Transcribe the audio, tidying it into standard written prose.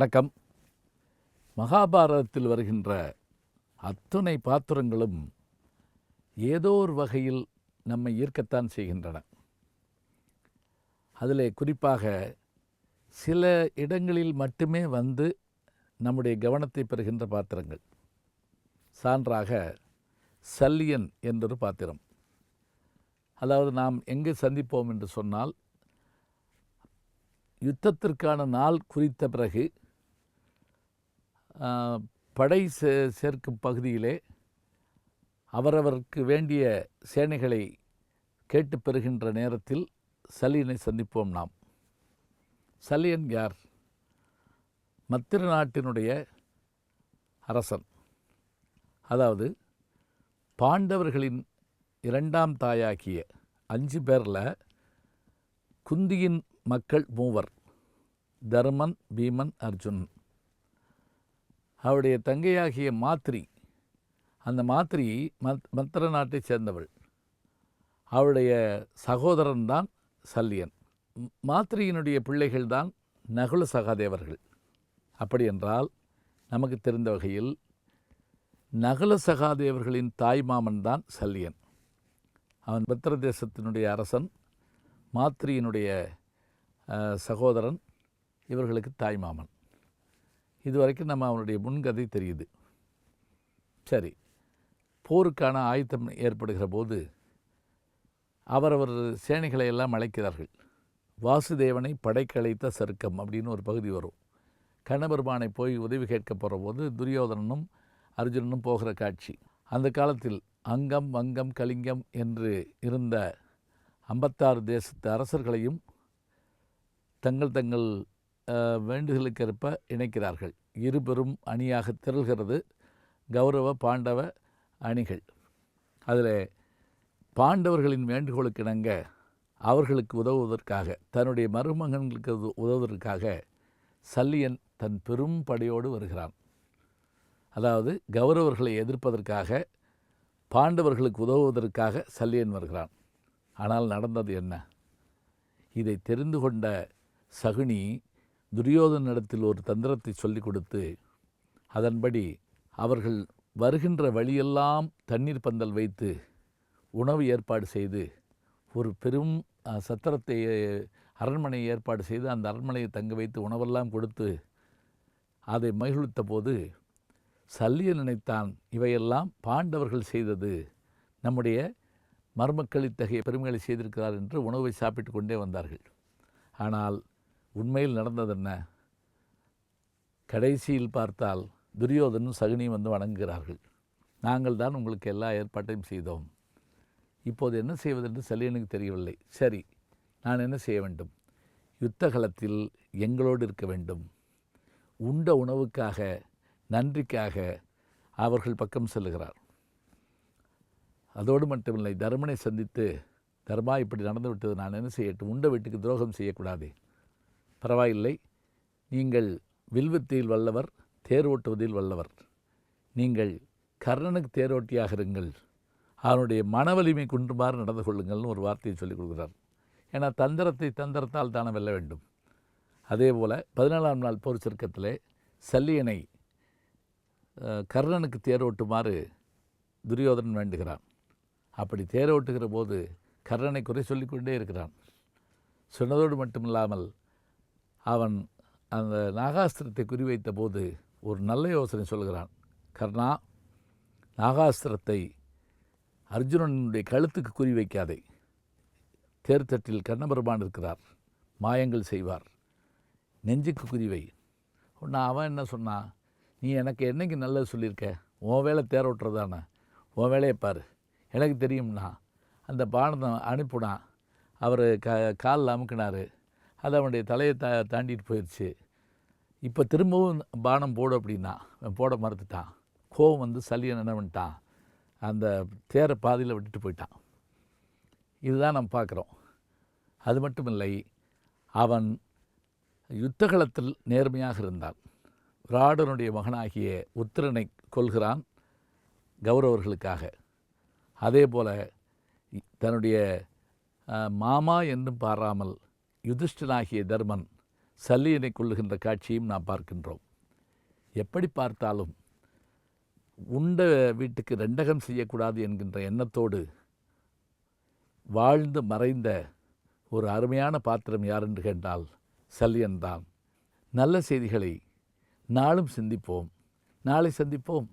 வணக்கம். மகாபாரதத்தில் வருகின்ற அத்துணை பாத்திரங்களும் ஏதோ ஒரு வகையில் நம்மை ஈர்க்கத்தான் செய்கின்றன. அதில் குறிப்பாக சில இடங்களில் மட்டுமே வந்து நம்முடைய கவனத்தை பெறுகின்ற பாத்திரங்கள். சான்றாக சல்லியன் என்றொரு பாத்திரம். அதாவது நாம் எங்கு சந்திப்போம் என்று சொன்னால், யுத்தத்திற்கான நாள் குறித்த பிறகு படை சேர்க்கும் பகுதியிலே அவரவருக்கு வேண்டிய சேனைகளை கேட்டு பெறுகின்ற நேரத்தில் சல்லியனை சந்திப்போம் நாம். சல்லியன் யார்? மத்திர நாட்டினுடைய அரசன். அதாவது பாண்டவர்களின் இரண்டாம் தாயாகிய 5 பேரில் குந்தியின் மக்கள் 3: தருமன், பீமன், அர்ஜுனன். அவருடைய தங்கையாகிய மாத்ரி, அந்த மாத்ரி மத்திர நாட்டைச் சேர்ந்தவள். அவருடைய சகோதரன்தான் சல்லியன். மாத்ரியினுடைய பிள்ளைகள்தான் நகுல சகாதேவர்கள். அப்படி என்றால் நமக்கு தெரிந்த வகையில் நகுல சகாதேவர்களின் தாய்மாமன் தான் சல்லியன். அவன் மத்திர தேசத்தினுடைய அரசன், மாத்ரியினுடைய சகோதரன், இவர்களுக்கு தாய்மாமன். இதுவரைக்கும் நம்ம அவனுடைய முன்கதை தெரியுது. சரி, போருக்கான ஆயத்தம் ஏற்படுகிற போது அவரவர் சேனைகளை எல்லாம் அழைக்கிறார்கள். வாசுதேவனை படைக்கழைத்த சருக்கம் அப்படின்னு ஒரு பகுதி வரும். கண்ணபெருமானை போய் உதவி கேட்க போகிற போது துரியோதனனும் அர்ஜுனனும் போகிற காட்சி. அந்த காலத்தில் அங்கம், வங்கம், கலிங்கம் என்று இருந்த 56 தேசத்து அரசர்களையும் தங்கள் தங்கள் வேண்டுதலுக்கேற்ப இணைக்கிறார்கள். இருபெரும் அணியாக திரள்கிறது கௌரவ பாண்டவ அணிகள். அதில் பாண்டவர்களின் வேண்டுகோளுக்கு இணங்க அவர்களுக்கு உதவுவதற்காக, தன்னுடைய மருமகன்களுக்கு உதவுவதற்காக சல்லியன் தன் பெரும் படையோடு வருகிறான். அதாவது கௌரவர்களை எதிர்ப்பதற்காக, பாண்டவர்களுக்கு உதவுவதற்காக சல்லியன் வருகிறான். ஆனால் நடந்தது என்ன? இதை தெரிந்து கொண்ட சகுனி துரியோதனிடத்தில் ஒரு தந்திரத்தை சொல்லிக் கொடுத்து, அதன்படி அவர்கள் வருகின்ற வழியெல்லாம் தண்ணீர் பந்தல் வைத்து உணவு ஏற்பாடு செய்து, ஒரு பெரும் சத்திரத்தை, அரண்மனையை ஏற்பாடு செய்து அந்த அரண்மனையை தங்க வைத்து உணவெல்லாம் கொடுத்து அதை மகிழ்த்த போது சல்லியன் நினைத்தான், இவையெல்லாம் பாண்டவர்கள் செய்தது, நம்முடைய மருமக்கள் இத்தகைய பெருமைகளை செய்திருக்கிறார் என்று உணவை சாப்பிட்டு கொண்டே வந்தார்கள். ஆனால் உண்மையில் நடந்தது என்ன? கடைசியில் பார்த்தால் துரியோதனும் சகுனியும் வந்து வணங்குகிறார்கள். நாங்கள் தான் உங்களுக்கு எல்லா ஏற்பாட்டையும் செய்தோம். இப்போது என்ன செய்வதென்று சல்லியனுக்கு தெரியவில்லை. சரி, நான் என்ன செய்ய வேண்டும்? யுத்த களத்தில் எங்களோடு இருக்க வேண்டும். உண்ட உணவுக்காக, நன்றிக்காக அவர்கள் பக்கம் செல்லுகிறார். அதோடு மட்டுமில்லை, தருமனை சந்தித்து, தர்மா இப்படி நடந்து விட்டது, நான் என்ன செய்யட்டும்? உண்ட வீட்டுக்கு துரோகம் செய்யக்கூடாதே. பரவாயில்லை, நீங்கள் வில்வித்தையில் வல்லவர், தேர் ஓட்டுவதில் வல்லவர். நீங்கள் கர்ணனுக்கு தேரோட்டியாக இருங்கள், அவனுடைய மனவலிமை குன்றுமாறு நடந்து கொள்ளுங்கள்னு ஒரு வார்த்தையை சொல்லிக் கொடுக்குறார். ஏன்னா தந்திரத்தால் தானே வெல்ல வேண்டும். அதே போல் 14ஆம் நாள் போர் சர்க்கத்திலே சல்லியனை கர்ணனுக்கு தேரோட்டுமாறு துரியோதனன் வேண்டுகிறான். அப்படி தேரோட்டுகிற போது கர்ணனை குறை சொல்லிக்கொண்டே இருக்கிறான். சொன்னதோடு மட்டுமில்லாமல் அவன் அந்த நாகாஸ்திரத்தை குறிவைத்த போது ஒரு நல்ல யோசனை சொல்கிறான். கர்ணா, நாகாஸ்திரத்தை அர்ஜுனனுடைய கழுத்துக்கு குறிவைக்காதே. தேர்தட்டில் கண்ணபெருமான் இருக்கிறார், மாயங்கள் செய்வார், நெஞ்சுக்கு குறிவை. ஒன்றா அவன் என்ன சொன்னான்? நீ எனக்கு என்னைக்கு நல்லது சொல்லியிருக்க? உன் வேலை தேரோட்டுறதானே, உன் வேலையை பாரு, எனக்கு தெரியும்னா. அந்த பானத்தை அனுப்புனான். அவர் காலில் அமுக்கினார். அது அவனுடைய தலையை தாண்டிட்டு போயிடுச்சு. இப்போ திரும்பவும் பானம் போடு அப்படின்னா போட மறுத்துட்டான். கோவம் வந்து சல்லியன் என்ன பண்ணிட்டான்? அந்த தேரை பாதியில் விட்டுட்டு போயிட்டான். இதுதான் நம்ம பார்க்குறோம். அது மட்டும் இல்லை, அவன் யுத்தகலத்தில் நேர்மையாக இருந்தான். விராடனுடைய மகனாகிய உத்திரனை கொல்கிறான் கௌரவர்களுக்காக. அதே போல் தன்னுடைய மாமா என்றும் பாராமல் யுதிஷ்டனாகிய தர்மன் சல்லியனை கொள்ளுகின்ற காட்சியும் நாம் பார்க்கின்றோம். எப்படி பார்த்தாலும் உண்ட வீட்டுக்கு ரெண்டகம் செய்யக்கூடாது என்கின்ற எண்ணத்தோடு வாழ்ந்து மறைந்த ஒரு அருமையான பாத்திரம் யார் என்று கேட்டால் சல்லியன்தான். நல்ல செய்திகளை நாளும் சிந்திப்போம். நாளை சந்திப்போம்.